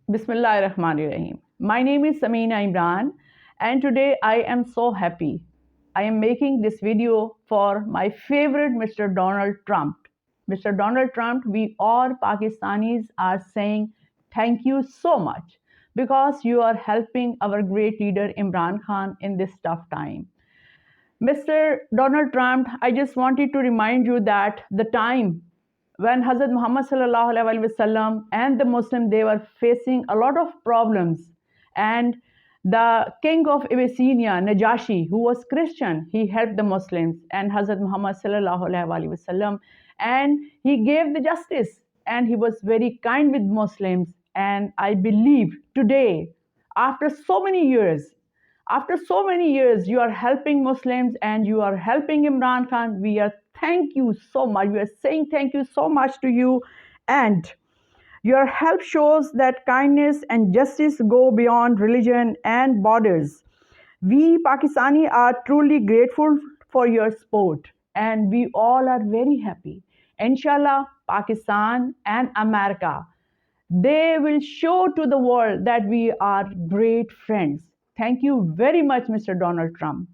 Bismillahirrahmanirrahim. My name is Samina Imran, and today I am so happy. I am making this video for my favorite Mr. Donald Trump. Mr. Donald Trump, we all Pakistanis are saying thank you so much because you are helping our great leader Imran Khan in this tough time. Mr. Donald Trump, I just wanted to remind you that the time when Hazrat Muhammad sallallahu alaihi wasallam and the Muslim, they were facing a lot of problems, and the king of Abyssinia, Najashi, who was Christian, he helped the Muslims and Hazrat Muhammad sallallahu alaihi wasallam, and he gave the justice, and he was very kind with Muslims. And I believe today, after so many years, you are helping Muslims and you are helping Imran Khan. We are thank you so much. We are saying thank you so much to you, and your help shows that kindness and justice go beyond religion and borders. We Pakistani are truly grateful for your support, and we all are very happy. Inshallah, Pakistan and America, they will show to the world that we are great friends. Thank you very much, Mr. Donald Trump.